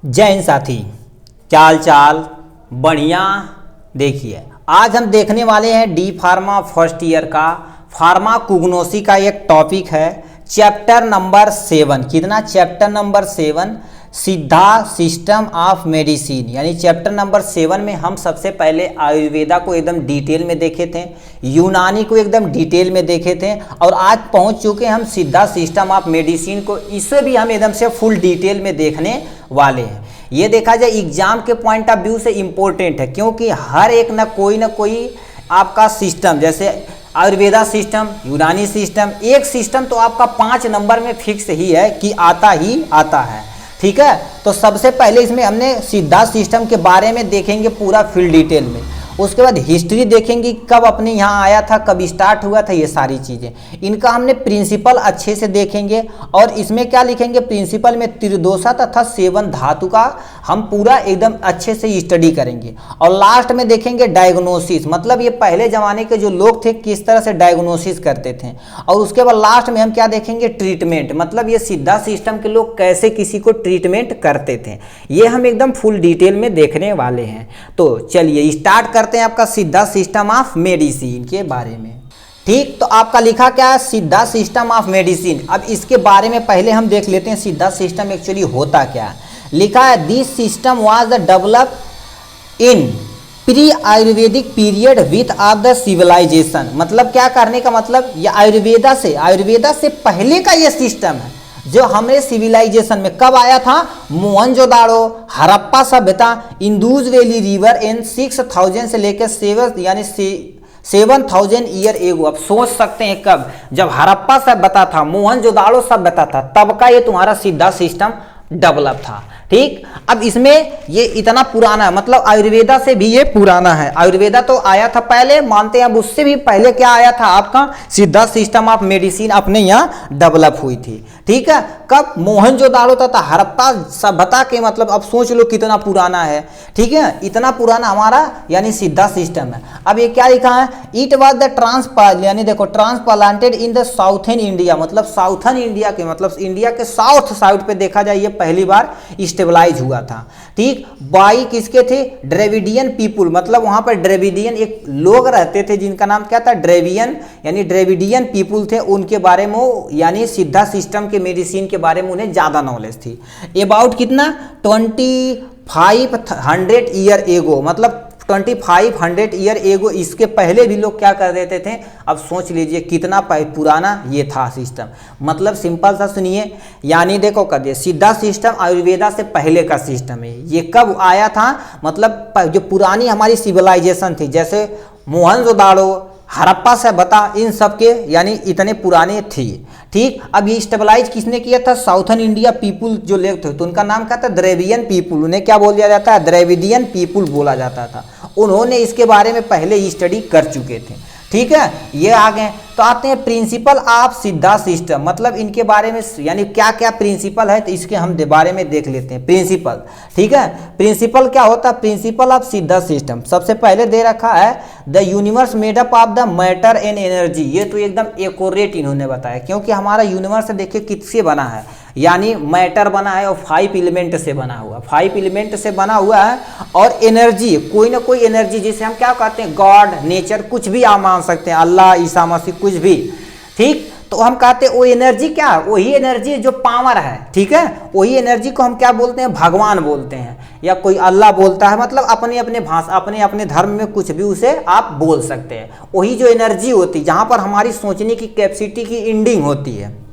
जय हिंद साथी, क्या हाल चाल? बढ़िया। देखिए, आज हम देखने वाले हैं डी फार्मा फर्स्ट ईयर का फार्माकोग्नोसी का एक टॉपिक है, चैप्टर नंबर 7। कितना? चैप्टर नंबर 7, सीधा सिस्टम ऑफ मेडिसिन। यानी चैप्टर नंबर 7 में हम सबसे पहले आयुर्वेदा को एकदम डिटेल में देखे थे, यूनानी को एकदम डिटेल में देखे थे, और आज पहुंच चुके हैं हम सीधा सिस्टम ऑफ मेडिसिन को। इसे भी हम एकदम से फुल डिटेल में देखने वाले हैं। ये देखा जाए एग्जाम के पॉइंट ऑफ व्यू से इम्पोर्टेंट है, क्योंकि हर एक ना कोई आपका सिस्टम, जैसे आयुर्वेदा सिस्टम, यूनानी सिस्टम, एक सिस्टम तो आपका 5 नंबर में फिक्स ही है कि आता ही आता है। ठीक है, तो सबसे पहले इसमें हमने सीधा सिस्टम के बारे में देखेंगे पूरा फुल डिटेल में। उसके बाद हिस्ट्री देखेंगे, कब अपने यहाँ आया था, कब स्टार्ट हुआ था, ये सारी चीज़ें। इनका हमने प्रिंसिपल अच्छे से देखेंगे, और इसमें क्या लिखेंगे, प्रिंसिपल में त्रिदोषा तथा सेवन धातु का हम पूरा एकदम अच्छे से स्टडी करेंगे। और लास्ट में देखेंगे डायग्नोसिस, मतलब ये पहले ज़माने के जो लोग थे किस तरह से डायग्नोसिस करते थे। और उसके बाद लास्ट में हम क्या देखेंगे, ट्रीटमेंट, मतलब ये सीधा सिस्टम के लोग कैसे किसी को ट्रीटमेंट करते थे। ये हम एकदम फुल डिटेल में देखने वाले हैं। तो चलिए स्टार्ट करते हैं आपका सीधा सिस्टम ऑफ मेडिसिन के बारे में। ठीक, तो आपका लिखा क्या है, सीधा सिस्टम ऑफ मेडिसिन। अब इसके बारे में पहले हम देख लेते हैं सीधा सिस्टम एक्चुअली होता क्या है। लिखा है this system was develop in pre Ayurvedic period with of the civilisation. मतलब क्या करने का मतलब, ये आयुर्वेदा से पहले का ये सिस्टम है जो हमारे सिविलाइजेशन में कब आया था। मोहनजोदाड़ो, हड़प्पा सभ्यता, इंदुज वैली रिवर इन 6000 से लेकर 7000 ईयर एगो। अब सोच सकते हैं कब, जब हड़प्पा सभ्यता था, मोहनजोदाड़ो सभ्यता था, तब का ये तुम्हारा सीधा सिस्टम डेवलप था। ठीक, अब इसमें ये इतना पुराना है, मतलब आयुर्वेदा से भी ये पुराना है। आयुर्वेदा तो आया था पहले, मानते हैं। अब उससे भी पहले क्या आया था, आपका सीधा सिस्टम ऑफ मेडिसिन अपने यहाँ डेवलप हुई थी। ठीक है, कब, मोहनजोदाड़ो था हड़प्पा सभ्यता के, मतलब अब सोच लो कितना पुराना है। ठीक है, इतना पुराना हमारा यानी सीधा सिस्टम है। अब ये क्या लिखा है, इट वाज द ट्रांसप्लांट, यानी देखो transplanted in the southern India, मतलब साउथर्न इंडिया के, मतलब इंडिया के साउथ साइड पे देखा जाए ये पहली बार स्टेबलाइज हुआ था। ठीक, बाई किसके थे, ड्रेविडियन पीपुल, मतलब वहां पर ड्रेविडियन एक लोग रहते थे जिनका नाम क्या था, ड्रेवियन, यानी ड्रेविडियन पीपुल थे। उनके बारे में यानी सीधा सिस्टम के मेडिसिन के बारे में उन्हें ज्यादा नॉलेज थी। अबाउट कितना, 2500 ईयर एगो, मतलब 2500 ईयर एगो। इसके पहले भी लोग क्या कर देते थे। अब सोच लीजिए कितना पुराना ये था सिस्टम। मतलब सिंपल सा सुनिए, यानी देखो कर दिए, सीधा सिस्टम आयुर्वेदा से पहले का सिस्टम है। ये कब आया था, मतलब जो पुरानी हमारी सिविलाइजेशन थी, जैसे मोहनजोदाड़ो, हड़प्पा सभ्यता, इन सब के यानी इतने पुराने थी। ठीक, अब ये स्टेबलाइज किसने किया था, साउथर्न इंडिया पीपुल जो लोग थे, तो उनका नाम क्या था, द्रविडियन पीपुल। उन्हें क्या बोल दिया जाता है, द्रविडियन पीपुल बोला जाता था। उन्होंने इसके बारे में पहले ही स्टडी कर चुके थे। ठीक है, ये आ गए। तो आते हैं प्रिंसिपल ऑफ सीधा सिस्टम, मतलब इनके बारे में यानी क्या क्या प्रिंसिपल है, तो इसके हम बारे में देख लेते हैं प्रिंसिपल। ठीक है, प्रिंसिपल क्या होता है, प्रिंसिपल ऑफ सीधा सिस्टम। सबसे पहले दे रखा है the universe made up of the matter and energy. ये तो एकदम एक्यूरेट इन्होंने बताया, क्योंकि हमारा यूनिवर्स देखिए किससे बना है, यानी मैटर बना है और 5 एलिमेंट से बना हुआ, 5 एलिमेंट से बना हुआ है। और एनर्जी, कोई ना कोई एनर्जी, जिसे हम क्या कहते हैं, गॉड, नेचर, कुछ भी आप मान सकते हैं, अल्लाह, ईसा मसीह, कुछ भी। ठीक, तो हम कहते हैं वो एनर्जी क्या है, वही एनर्जी जो पावर है। ठीक है, वही एनर्जी को हम क्या बोलते हैं, भगवान बोलते हैं, या कोई अल्लाह बोलता है, मतलब अपने अपने भाषा, अपने अपने धर्म में कुछ भी उसे आप बोल सकते हैं। वही जो एनर्जी होती है, जहाँ पर हमारी सोचने की कैपेसिटी की एंडिंग होती है।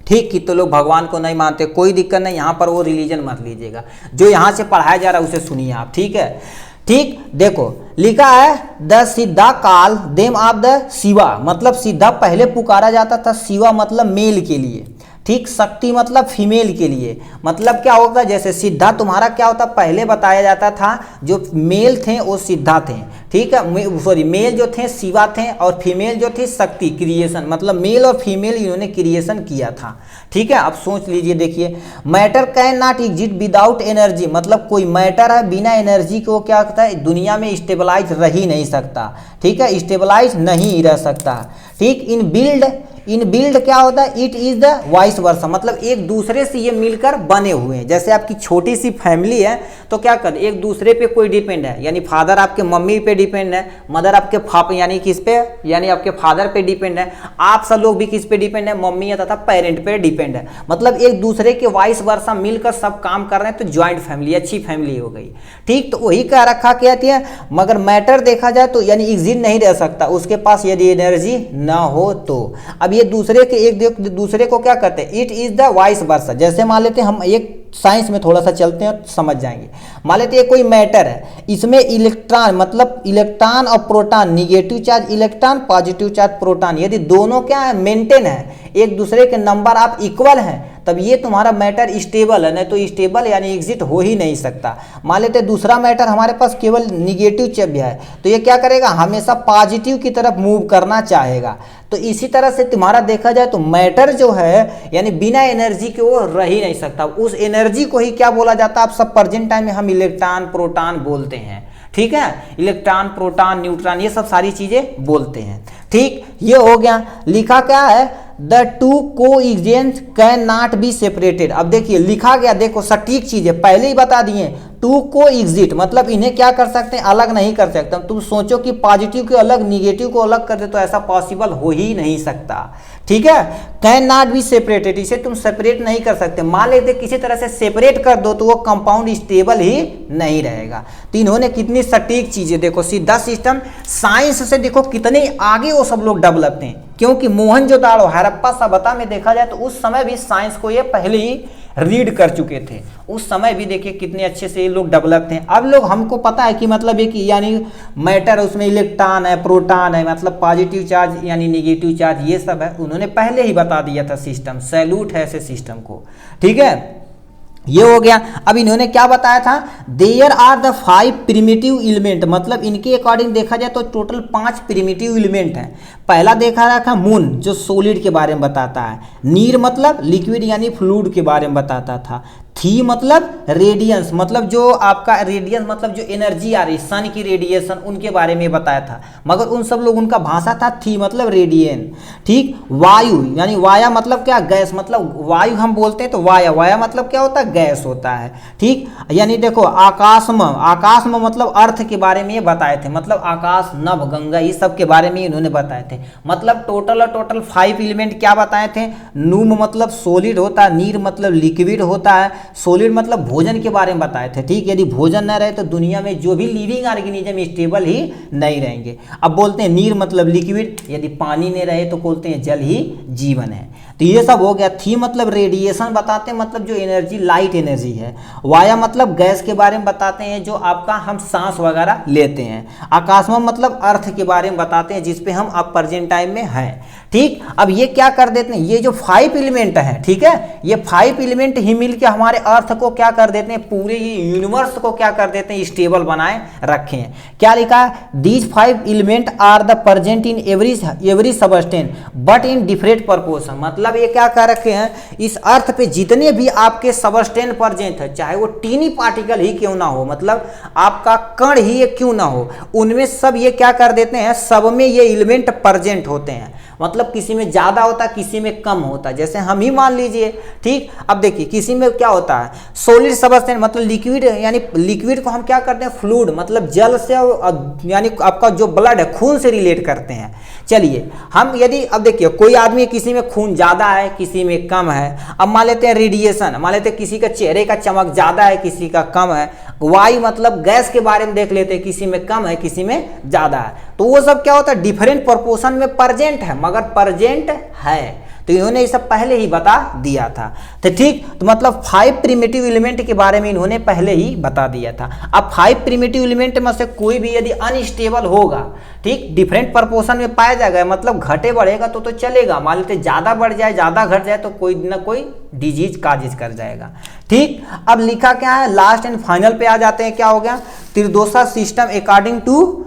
ठीक, कि तो लोग भगवान को नहीं मानते, कोई दिक्कत नहीं, यहाँ पर वो रिलीजन मत लीजिएगा, जो यहाँ से पढ़ाया जा रहा है उसे सुनिए आप। ठीक है, ठीक, देखो लिखा है द सिद्धा काल देम ऑफ द शिवा, मतलब सीधा पहले पुकारा जाता था, शिवा मतलब मेल के लिए। ठीक, शक्ति मतलब फीमेल के लिए। मतलब क्या होगा, जैसे सिद्धा तुम्हारा क्या होता, पहले बताया जाता था जो मेल थे वो सिद्धा थे। ठीक है, सॉरी, मेल जो थे शिवा थे, और फीमेल जो थी शक्ति, क्रिएशन, मतलब मेल और फीमेल इन्होंने क्रिएशन किया था। ठीक है, अब सोच लीजिए, देखिए matter can not exist without energy, मतलब कोई मैटर है बिना एनर्जी को क्या होता है, दुनिया में स्टेबलाइज रह ही नहीं सकता। ठीक है, स्टेबलाइज नहीं रह सकता। ठीक, इन बिल्ड इनबिल्ड क्या होता है, it is the vice versa, मतलब एक दूसरे से ये मिलकर बने हुए हैं। जैसे आपकी छोटी सी फैमिली है तो क्या कर, एक दूसरे पे कोई डिपेंड है, यानी फादर आपके मम्मी पे डिपेंड है, मदर आपके यानी किस पे, यानी आपके फादर पे डिपेंड है, आप सब लोग भी किस पे डिपेंड है, मम्मी तथा पेरेंट पे डिपेंड है। मतलब एक दूसरे के वाइस वर्सा मिलकर सब काम कर रहे हैं, तो ज्वाइंट फैमिली, अच्छी फैमिली हो गई। ठीक, तो वही कह रखा कहती है, मगर मैटर देखा जाए तो यानी एग्जिस्ट नहीं रह सकता उसके पास यदि एनर्जी ना हो तो। अब ये दूसरे के एक दूसरे को क्या कहते हैं, it is the vice versa. जैसे मान लेते हैं हम एक साइंस में थोड़ा सा चलते हैं तो समझ जाएंगे। मान लेते हैं कोई मैटर है, इसमें इलेक्ट्रॉन मतलब इलेक्ट्रॉन और proton, negative charge electron, positive charge proton, यदि दोनों क्या है, मेंटेन है, एक दूसरे के नंबर आप इक्वल हैं, तब ये तुम्हारा मैटर स्टेबल है, नहीं तो स्टेबल यानी एग्जिट हो ही नहीं सकता। मान लेते दूसरा मैटर हमारे पास केवल निगेटिव चार्ज है, तो ये क्या करेगा, हमेशा पॉजिटिव की तरफ मूव करना चाहेगा। तो इसी तरह से तुम्हारा देखा जाए तो मैटर जो है यानी बिना एनर्जी के वो रह ही नहीं सकता। उस एनर्जी को ही क्या बोला जाता है, आप सब प्रेजेंट टाइम में हम इलेक्ट्रॉन प्रोटॉन बोलते हैं। ठीक है, इलेक्ट्रॉन प्रोटॉन न्यूट्रॉन ये सब सारी चीजें बोलते हैं। ठीक, ये हो गया। लिखा क्या है, the two coexist can not be separated. अब देखिए लिखा गया, देखो सटीक चीज है, पहले ही बता दिए, टू कोएक्सिस्ट मतलब इन्हें क्या कर सकते हैं, अलग नहीं कर सकते। तुम सोचो कि पॉजिटिव को अलग निगेटिव को अलग कर दे, तो ऐसा पॉसिबल हो ही नहीं सकता। ठीक है, कैन नॉट बी सेपरेटेड, इसे तुम सेपरेट नहीं कर सकते। मान लेते किसी तरह से सेपरेट कर दो तो वो कंपाउंड स्टेबल ही नहीं रहेगा। तो इन्होंने कितनी सटीक चीजें, देखो सीधा सिस्टम, साइंस से देखो कितने आगे वो सब लोग डेवलप थे, क्योंकि मोहनजोदाड़ो हड़प्पा सभ्यता में देखा जाए तो उस समय भी साइंस को ये पहले ही रीड कर चुके थे। उस समय भी देखिए कितने अच्छे से ये लोग डेवलप थे। अब लोग हमको पता है कि मतलब ये कि यानी मैटर उसमें इलेक्ट्रॉन है, प्रोटॉन है, मतलब पॉजिटिव चार्ज यानी नेगेटिव चार्ज ये सब है, उन्होंने पहले ही बता दिया था सिस्टम। सैल्यूट है ऐसे सिस्टम को। ठीक है, ये हो गया। अब इन्होंने क्या बताया था, there are the 5 primitive element, मतलब इनके अकॉर्डिंग देखा जाए तो टोटल 5 प्रिमिटिव एलिमेंट हैं। पहला देखा रखा मून, जो सॉलिड के बारे में बताता है। नीर मतलब लिक्विड यानी फ्लूइड के बारे में बताता था। थी मतलब रेडियंस, मतलब जो आपका रेडियंस मतलब जो एनर्जी आ रही सन की रेडिएशन, उनके बारे में बताया था। मगर उन सब लोग उनका भाषा था थी मतलब रेडियन। ठीक, वायु यानी वाया मतलब क्या, गैस, मतलब वायु हम बोलते हैं तो वाया, वाया मतलब क्या होता है, गैस होता है। ठीक, यानी देखो आकाशम, आकाशम मतलब अर्थ के बारे में ये बताए थे, मतलब आकाश, नभ, गंगा ये सब के बारे में इन्होंने बताए थे। मतलब टोटल 5 एलिमेंट क्या बताए थे। नूम मतलब सॉलिड होता है, नीर मतलब लिक्विड होता है, सॉलिड मतलब भोजन के बारे में बताए थे। ठीक, यदि भोजन न रहे तो दुनिया में जो भी लिविंग ऑर्गेनिज्म स्टेबल ही नहीं रहेंगे। अब बोलते हैं नीर मतलब लिक्विड, यदि पानी नहीं रहे तो बोलते हैं जल ही जीवन है। तो ये सब हो गया। थी मतलब रेडिएशन बताते हैं, मतलब जो एनर्जी लाइट एनर्जी है। वाया मतलब गैस के बारे में बताते हैं, जो आपका हम सांस वगैरह लेते हैं। आकाशम मतलब अर्थ के बारे में बताते हैं, जिसपे हम अब प्रेजेंट टाइम में हैं। ठीक, अब ये क्या कर देते हैं, ये जो 5 एलिमेंट हैं, ठीक है, ये 5 एलिमेंट ही मिलके हमारे अर्थ को क्या कर देते हैं, पूरे ये यूनिवर्स को क्या कर देते हैं, स्टेबल बनाए रखे हैं। क्या लिखा है, these 5 element are the present in every substance but in different proportion. मतलब ये क्या कह रखे हैं, इस अर्थ पे जितने भी आपके सबस्टेंस प्रेजेंट है, चाहे वो टीनी पार्टिकल ही क्यों ना हो, मतलब आपका कण ही क्यों ना हो, उनमें सब ये क्या कर देते हैं, सब में ये एलिमेंट प्रेजेंट होते हैं। मतलब किसी में ज्यादा होता है, किसी में कम होता है। जैसे हम ही मान लीजिए। ठीक, अब देखिए किसी में क्या होता है, सॉलिड सबस्टेंस मतलब लिक्विड, यानी लिक्विड को हम क्या करते हैं, फ्लूइड मतलब जल से, यानी आपका जो ब्लड है खून से रिलेट करते हैं। चलिए हम यदि अब देखिए कोई आदमी किसी में खून ज्यादा है, किसी में कम है। अब मान लेते हैं रेडिएशन, मान लेते हैं किसी का चेहरे का चमक ज्यादा है, किसी का कम है। वायु मतलब गैस के बारे में देख लेते हैं, किसी में कम है, किसी में ज्यादा है। तो वो सब क्या होता है, डिफरेंट प्रोपोर्शन में प्रेजेंट है, मगर प्रेजेंट है। तो इन्होंने ये सब पहले ही बता दिया था। तो ठीक, तो मतलब 5 प्रिमिटिव एलिमेंट के बारे में इन्होंने पहले ही बता दिया था। अब 5 प्रिमिटिव एलिमेंट में से कोई भी यदि अनस्टेबल होगा, ठीक, डिफरेंट प्रोपोर्शन में पाया जाएगा, मतलब घटे बढ़ेगा तो चलेगा। मान लेते ज्यादा बढ़ जाए, ज्यादा घट जाए तो कोई ना कोई डिजीज काजिज कर जाएगा। ठीक, अब लिखा क्या है, लास्ट एंड फाइनल पे आ जाते हैं। क्या हो गया, त्रिदोषा सिस्टम अकॉर्डिंग टू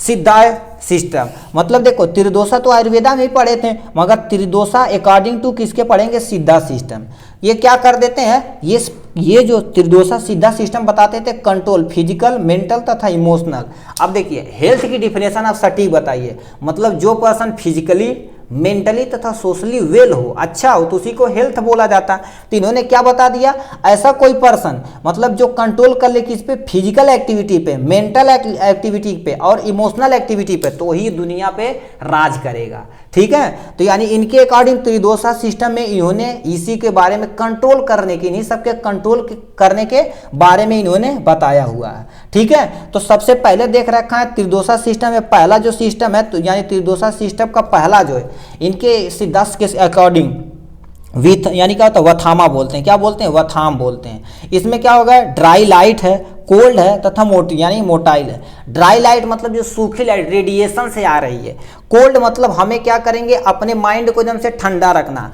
सिद्धा सिस्टम। मतलब देखो त्रिदोषा तो आयुर्वेदा में ही पढ़े थे, मगर त्रिदोषा अकॉर्डिंग टू किसके पढ़ेंगे, सिद्धा सिस्टम। ये क्या कर देते हैं, ये जो त्रिदोषा सिद्धा सिस्टम बताते थे, कंट्रोल फिजिकल, मेंटल तथा इमोशनल। अब देखिए हेल्थ की डिफिनेशन आप सटीक बताइए, मतलब जो पर्सन फिजिकली, मेंटली तथा सोशली वेल हो, अच्छा हो, तो उसी को हेल्थ बोला जाता। तो इन्होंने क्या बता दिया, ऐसा कोई पर्सन मतलब जो कंट्रोल कर ले किस पे, फिजिकल एक्टिविटी पे, मेंटल एक्टिविटी पे और इमोशनल एक्टिविटी पे, तो ही दुनिया पे राज करेगा। ठीक है, तो यानी इनके अकॉर्डिंग त्रिदोषा सिस्टम में इन्होंने इसी के बारे में कंट्रोल करने की, नहीं सबके कंट्रोल करने के बारे में इन्होंने बताया हुआ है। ठीक है, तो सबसे पहले देख रखा है त्रिदोषा सिस्टम में पहला जो सिस्टम है, तो यानी त्रिदोषा सिस्टम का पहला जो है इनके सिद्धांत के अकॉर्डिंग विथ यानी क्या होता है, वथामा बोलते हैं। क्या बोलते हैं, वथाम बोलते हैं। इसमें क्या होगा, ड्राई लाइट है, कोल्ड है तथा मोटी यानी मोटाइल है। ड्राई लाइट मतलब जो सूखी लाइट रेडिएशन से आ रही है। कोल्ड मतलब हमें क्या करेंगे, अपने माइंड को एकदम से ठंडा रखना।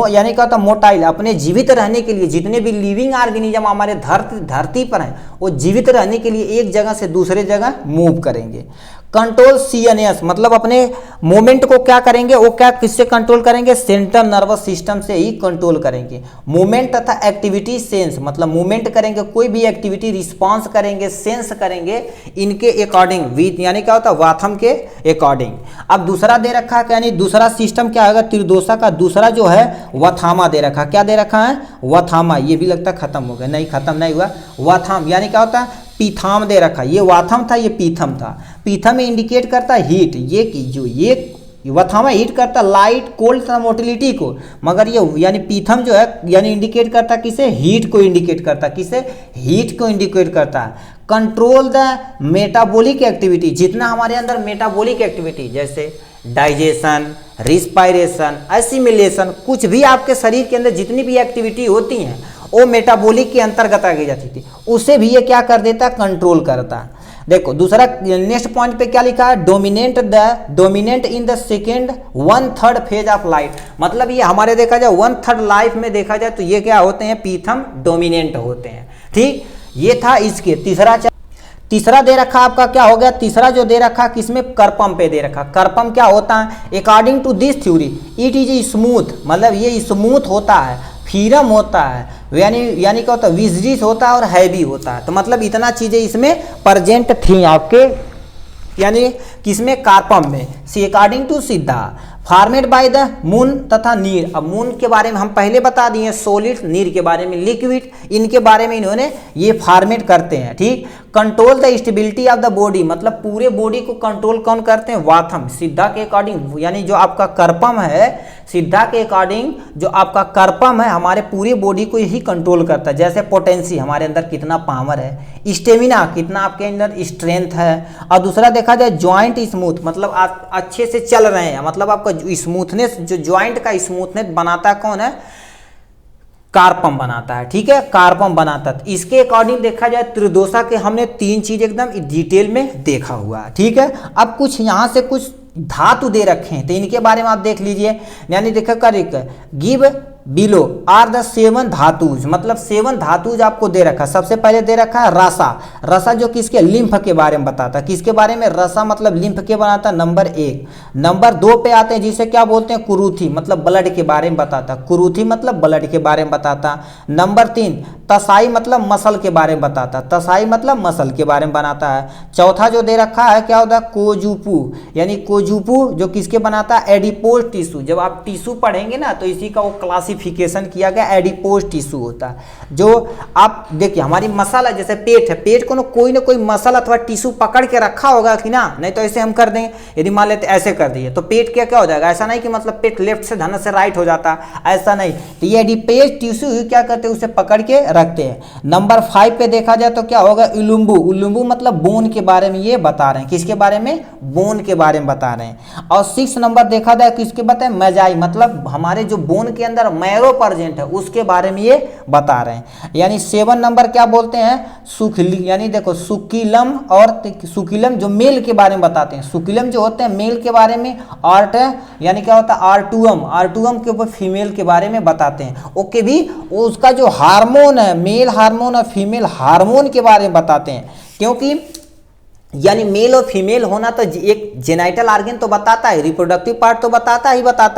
यानी क्या होता है, मोटाइल अपने जीवित रहने के लिए, जितने भी लिविंग ऑर्गेनिज्म हमारे धरती पर हैं वो जीवित रहने के लिए एक जगह से दूसरे जगह मूव करेंगे। कंट्रोल सीएनएस मतलब अपने मूवमेंट को क्या करेंगे, वो क्या किससे कंट्रोल करेंगे, सेंट्रल नर्वस सिस्टम से ही कंट्रोल करेंगे। मूवमेंट तथा एक्टिविटी सेंस मतलब मूवमेंट करेंगे, कोई भी एक्टिविटी रिस्पांस करेंगे, सेंस करेंगे इनके अकॉर्डिंग, विथ यानी क्या होता है, वाथम के अकॉर्डिंग। अब दूसरा दे रखा है, यानी दूसरा सिस्टम क्या होगा, त्रिदोषा का दूसरा जो है वथामा दे रखा। क्या दे रखा है, वथामा। ये भी लगता है खत्म हो गया, नहीं खत्म नहीं हुआ। वथाम यानी क्या होता है, पीथाम दे रखा। ये वाथम था, ये पीथम था। पीथम में इंडिकेट करता है हीट, ये जो ये वथामा हीट करता है लाइट, कोल्ड तथा मोटिलिटी को, मगर ये यानी पीथम जो है यानी इंडिकेट करता है किसे, हीट को इंडिकेट करता है, किसे, हीट को इंडिकेट करता है। कंट्रोल द मेटाबॉलिक एक्टिविटी, जितना हमारे अंदर मेटाबॉलिक एक्टिविटी जैसे डाइजेशन, रिस्पायरेशन, एसिमिलेशन, कुछ भी आपके शरीर के अंदर जितनी भी एक्टिविटी होती हैं वो मेटाबॉलिक के अंतर्गत आ गई जाती थी, उसे भी ये क्या कर देता, कंट्रोल करता। देखो दूसरा नेक्स्ट पॉइंट पे क्या लिखा है, dominant in the second 1/3 phase of life. मतलब ये हमारे देखा जाए 1/3 लाइफ में देखा जाए तो ये क्या होते हैं, पीथम डोमिनेंट होते हैं। ठीक, ये था इसके तीसरा दे रखा आपका क्या हो गया, तीसरा जो दे रखा किसमें, कर्पम पे दे रखा। कर्पम क्या होता है, according to this theory it is smooth, मतलब ये स्मूथ होता है, फीरम होता है, यानी क्या होता है, विजिज होता है और हैवी होता है। तो मतलब इतना चीजें इसमें प्रेजेंट थी आपके यानी किसमें, कार्पम में। सी अकॉर्डिंग टू सिद्धा फॉर्मेड बाय द मून तथा नीर। अब मून के बारे में हम पहले बता दिए, सॉलिड, नीर के बारे में लिक्विड, इनके बारे में इन्होंने ये फॉर्मेट करते हैं। ठीक, control the stability of the body मतलब पूरे बॉडी को कंट्रोल कौन करते हैं, वाथम। सिद्धा के अकॉर्डिंग यानी जो आपका कर्पम है, सिद्धा के अकॉर्डिंग जो आपका कर्पम है हमारे पूरी बॉडी को यही कंट्रोल करता है। जैसे पोटेंसी हमारे अंदर कितना पावर है, स्टेमिना कितना आपके अंदर स्ट्रेंथ है, और दूसरा देखा जाए ज्वाइंट स्मूथ मतलब आप अच्छे से चल रहे हैं, मतलब आपका स्मूथनेस, जो ज्वाइंट का स्मूथनेस बनाता है कौन है, कार्पम बनाता है। ठीक है, कार्पम बनाता है। तो इसके अकॉर्डिंग देखा जाए त्रिदोषा के हमने 3 चीज एकदम डिटेल में देखा हुआ है। ठीक है, अब कुछ यहाँ से कुछ धातु दे रखे हैं तो इनके बारे में आप देख लीजिए। यानी देखा कर गिव बिलो आर द 7 धातुज, मतलब 7 धातुज आपको दे रखा। सबसे पहले दे रखा है रसा। रसा जो किसके, लिम्फ के बारे में बताता है। किसके बारे में, रसा मतलब लिम्फ के बनाता है, नंबर 1। नंबर 2 पे आते हैं जिसे क्या बोलते हैं, कुरुथी मतलब ब्लड के बारे में बताता। कुरुथी मतलब ब्लड के बारे में बताता। नंबर 3 तसाई मतलब मसल के बारे में बताता। तसाई मतलब मसल के बारे में बनाता है। चौथा जो दे रखा है क्या होता है, कोजुपू, यानी कोजुपू जो किसके बनाता है, एडिपोज टिश्यू। जब आप टिश्यू पढ़ेंगे ना तो इसी का वो क्लासिफिकेशन किया गया, एडिपोज टिश्यू होता है। जो आप देखिए हमारी मसल है, जैसे पेट है, पेट को ना कोई मसल अथवा टिश्यू पकड़ के रखा होगा कि ना, नहीं तो ऐसे हम कर देंगे। यदि मान लेते ऐसे कर दिए तो पेट क्या हो जाएगा, ऐसा नहीं कि मतलब पेट लेफ्ट से धन से राइट हो जाता, ऐसा नहीं। तो ये एडिपोज टिश्यू क्या करते हैं, उसे पकड़ के रखते हैं। नंबर 5 पे देखा जाए तो क्या होगा, उलुम्बू। उलुम्बू मतलब बोन के बारे में ये बता रहे हैं। किसके बारे में, बोन के बारे में बता रहे हैं। और 6 नंबर देखा जाए किसके बताए, मेजाई मतलब हमारे जो बोन के अंदर मैरो प्रेजेंट है उसके बारे में ये बता रहे हैं। यानी 7 नंबर क्या बोलते हैं, सुखली, यानी देखो सुकिलम, और सुकिलम जो मेल के बारे में बताते हैं। सुकिलम जो होते हैं मेल के बारे में, आर्ट यानी क्या होता है, आर्टुअम, आर्टुअम के ऊपर फीमेल के बारे में बताते हैं। ओके भी उसका जो हार्मोन है, मेल हार्मोन और फीमेल हार्मोन के बारे में बताते हैं। क्योंकि यानी मेल और फीमेल होना तो एक जेनाइटल आर्गन तो बताता है, रिप्रोडक्टिव पार्ट तो बताता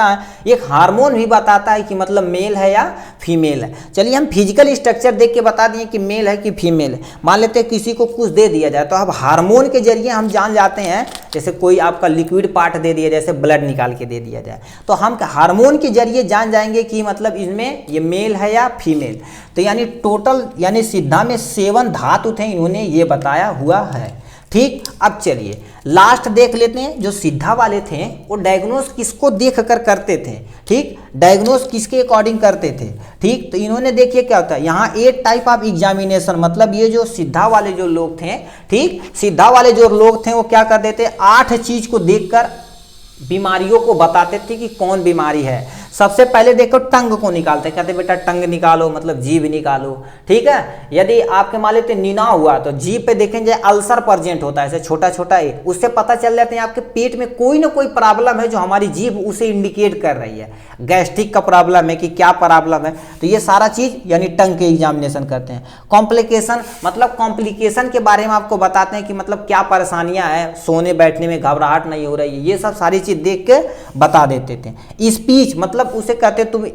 है, एक हार्मोन भी बताता है कि मतलब मेल है या फीमेल है। चलिए हम फिजिकल स्ट्रक्चर देख के बता दिए कि मेल है कि फीमेल है। मान लेते हैं किसी को कुछ दे दिया जाए तो अब हार्मोन के जरिए हम जान जाते हैं, जैसे कोई आपका लिक्विड पार्ट दे दिया, जैसे ब्लड निकाल के दे दिया जाए तो हम हार्मोन के जरिए जान जाएंगे कि मतलब इसमें ये मेल है या फीमेल। तो यानी टोटल यानी सिद्धा में 7 धातु थे, इन्होंने ये बताया हुआ है। ठीक, अब चलिए लास्ट देख लेते हैं। जो सिद्धा वाले थे वो डायग्नोस किसको देख कर करते थे, ठीक, डायग्नोस किसके अकॉर्डिंग करते थे। ठीक, तो इन्होंने देखिए क्या होता है यहाँ 8 टाइप ऑफ एग्जामिनेशन, मतलब ये जो सिद्धा वाले जो लोग थे, ठीक, सिद्धा वाले जो लोग थे वो क्या कर देते, 8 चीज को देखकर बीमारियों को बताते थे कि कौन बीमारी है। सबसे पहले देखो टंग को निकालते, कहते बेटा टंग निकालो, मतलब जीभ निकालो। ठीक है, यदि आपके मान लेते नीना हुआ तो जीभ पे देखेंगे अल्सर प्रेजेंट होता है, ऐसे छोटा छोटा है, उससे पता चल जाते हैं आपके पेट में कोई ना कोई प्रॉब्लम है जो हमारी जीभ उसे इंडिकेट कर रही है, गैस्ट्रिक का प्रॉब्लम है कि क्या प्रॉब्लम है। तो ये सारा चीज यानी टंग के एग्जामिनेशन करते हैं। कॉम्प्लिकेशन, मतलब कॉम्प्लिकेशन के बारे में आपको बताते हैं कि मतलब क्या परेशानियां हैं, सोने बैठने में घबराहट नहीं हो रही है, ये सब सारी चीज देख के बता देते थे। स्पीच, मतलब उसे कहते तुम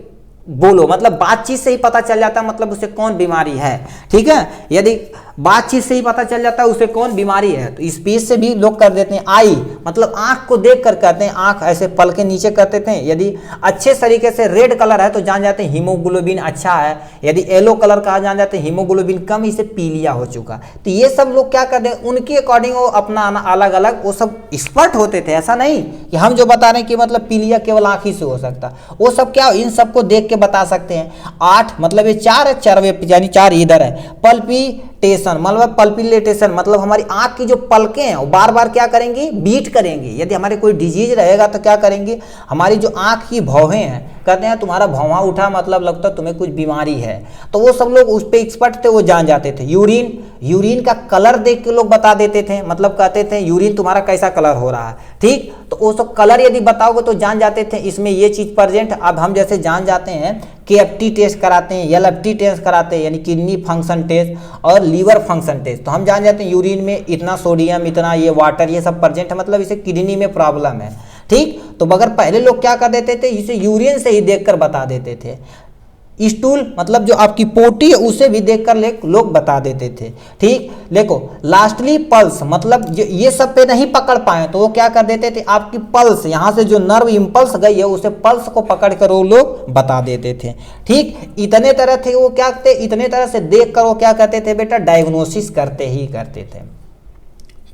बोलो, मतलब बातचीत से ही पता चल जाता है मतलब उसे कौन बीमारी है। ठीक है, यदि बातचीत से ही पता चल जाता है उसे कौन बीमारी है, तो स्पीच से भी लोग कर देते हैं। आई, मतलब आंख को देख कर कहते हैं, आंख ऐसे पल के नीचे करते थे, यदि अच्छे तरीके से रेड कलर है तो जान जाते हैं हीमोग्लोबिन अच्छा है, यदि येलो कलर का जान जाते हैं हीमोग्लोबिन कम, इसे पीलिया हो चुका। तो ये सब लोग क्या करते हैं, उनके अकॉर्डिंग वो अपना अलग अलग वो सब एक्सपर्ट होते थे। ऐसा नहीं कि हम जो बता रहे हैं कि मतलब पीलिया केवल आंख ही से हो सकता, वो सब क्या इन सबको देख के बता सकते हैं। 8 मतलब ये 4 है, चरवे यानी 4 इधर है। पल्पिटेशन मतलब पल्पिलेटेशन, मतलब हमारी आंख की जो पलकें हैं वो बार बार क्या करेंगी, बीट करेंगी। यदि हमारे कोई डिजीज रहेगा तो क्या करेंगे, हमारी जो आंख की भौहें हैं, कहते हैं तुम्हारा भौहा उठा मतलब लगता है तुम्हें कुछ बीमारी है, तो वो सब लोग उस पर एक्सपर्ट थे, वो जान जाते थे। यूरिन का कलर देख के लोग बता देते थे, मतलब कहते थे यूरिन तुम्हारा कैसा कलर हो रहा है। ठीक, तो वो सब कलर यदि बताओगे तो जान जाते थे इसमें ये चीज प्रेजेंट। अब हम जैसे जान जाते हैं KFT टेस्ट कराते हैं, LFT टेस्ट कराते हैं यानी किडनी फंक्शन टेस्ट और लीवर फंक्शन टेस्ट, तो हम जान जाते हैं यूरिन में इतना सोडियम, इतना ये वाटर, ये सब प्रेजेंट है, मतलब इसे किडनी में प्रॉब्लम है। ठीक, तो मगर पहले लोग क्या कर देते थे, इसे यूरिन से ही देखकर बता देते थे। स्टूल मतलब जो आपकी पोटी है उसे भी देखकर लोग बता देते थे। ठीक, देखो लास्टली पल्स, मतलब ये सब पे नहीं पकड़ पाए तो वो क्या कर देते थे, आपकी पल्स यहाँ से जो नर्व इम्पल्स गई है उसे पल्स को पकड़ कर वो लोग बता देते थे। ठीक, इतने तरह थे वो क्या करते, इतने तरह से देख कर वो क्या करते थे बेटा, डायग्नोसिस करते ही करते थे।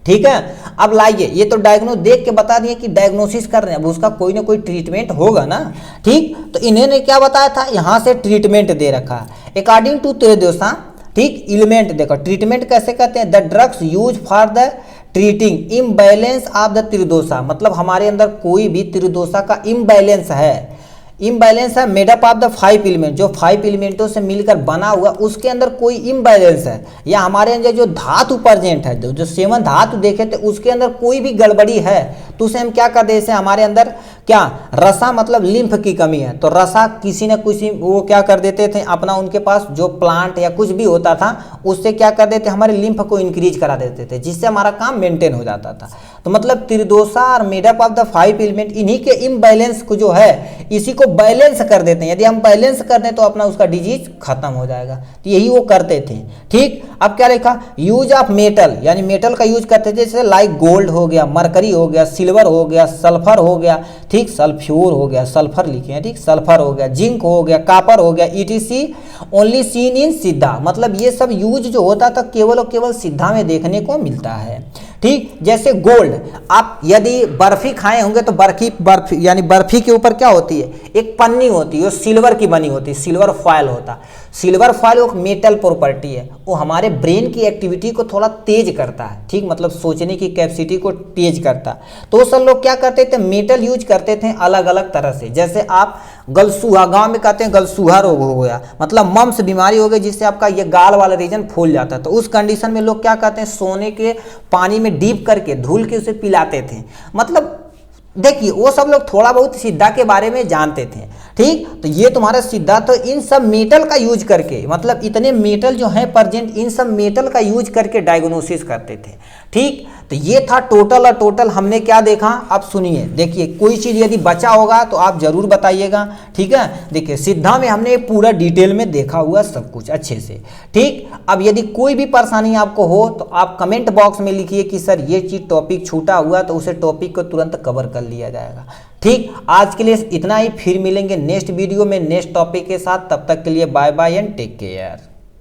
ठीक है, अब लाइए ये तो डायग्नोस देख के बता दिए कि डायग्नोसिस कर रहे हैं, अब उसका कोई ना कोई ट्रीटमेंट होगा ना। ठीक, तो इन्होंने क्या बताया था, यहाँ से ट्रीटमेंट दे रखा है अकॉर्डिंग टू त्रिदोसा। ठीक, एलिमेंट देखो ट्रीटमेंट कैसे कहते हैं, the drugs use for the treating imbalance of the tridosha, मतलब हमारे अंदर कोई भी त्रिदोसा का इम्बैलेंस है, इम्बैलेंस है, मेडअप ऑफ द 5 एलिमेंट, जो 5 एलिमेंटों से मिलकर बना हुआ उसके अंदर कोई इम्बैलेंस है, या हमारे अंदर जो धातु प्रेजेंट है, जो 7 धातु देखे थे उसके अंदर कोई भी गड़बड़ी है तो उसे हम क्या कर दे, हमारे अंदर क्या रसा मतलब लिम्फ की कमी है, तो रसा किसी न किसी वो क्या कर देते थे अपना, उनके पास जो प्लांट या कुछ भी होता था उससे क्या कर देते, हमारे लिम्फ को इंक्रीज करा देते थे, जिससे हमारा काम मेंटेन हो जाता था। तो मतलब त्रिदोसा और मेडअप ऑफ द 5 एलिमेंट, इन्हीं के इम्बैलेंस को जो है इसी को बैलेंस कर देते हैं। यदि हम बैलेंस कर दें तो अपना उसका डिजीज खत्म हो जाएगा, तो यही वो करते थे। ठीक, अब क्या लिखा, यूज ऑफ मेटल, यानी मेटल का यूज करते थे, जैसे लाइक गोल्ड हो गया, मरकरी हो गया, सिल्वर हो गया, सल्फर हो गया, ठीक, सल्फ्यूर हो गया, सल्फर लिखे हैं, ठीक, सल्फर हो गया, जिंक हो गया, कॉपर हो गया, ETC ओनली सीन इन सिद्धा, मतलब ये सब यूज जो होता था केवल और केवल सिद्धा में देखने को मिलता है। ठीक, जैसे गोल्ड, आप यदि बर्फी खाए होंगे तो बर्फी यानी बर्फी के ऊपर क्या होती है, एक पन्नी होती है, वो सिल्वर की बनी होती है, सिल्वर फॉयल होता। सिल्वर फॉयल एक मेटल प्रॉपर्टी है, वो हमारे ब्रेन की एक्टिविटी को थोड़ा तेज करता है। ठीक, मतलब सोचने की कैपेसिटी को तेज करता है। तो सब लोग क्या करते थे, मेटल यूज करते थे अलग अलग तरह से। जैसे आप गलसूहा, गांव में कहते हैं गलसूहा रोग हो गया, मतलब मम्स बीमारी हो गई जिससे आपका ये गाल वाला रीजन फूल जाता है, तो उस कंडीशन में लोग क्या कहते हैं, सोने के पानी में डीप करके धुल के उसे पिलाते थे। मतलब देखिए वो सब लोग थोड़ा बहुत सिद्धा के बारे में जानते थे। ठीक। तो ये तुम्हारा सीधा तो इन सब मेटल का यूज करके, मतलब इतने मेटल जो हैं प्रेजेंट, इन सब मेटल का यूज करके डायग्नोसिस करते थे। ठीक। तो ये था टोटल, और टोटल हमने क्या देखा अब सुनिए, देखिए कोई चीज़ यदि बचा होगा तो आप जरूर बताइएगा। ठीक है, देखिए सिद्धा में हमने पूरा डिटेल में देखा हुआ सब कुछ अच्छे से। ठीक। अब यदि कोई भी परेशानी आपको हो तो आप कमेंट बॉक्स में लिखिए कि सर ये चीज़ टॉपिक छूटा हुआ, तो उसे टॉपिक को तुरंत कवर कर लिया जाएगा। ठीक। आज के लिए इतना ही, फिर मिलेंगे नेक्स्ट वीडियो में नेक्स्ट टॉपिक के साथ। तब तक के लिए bye bye and take care.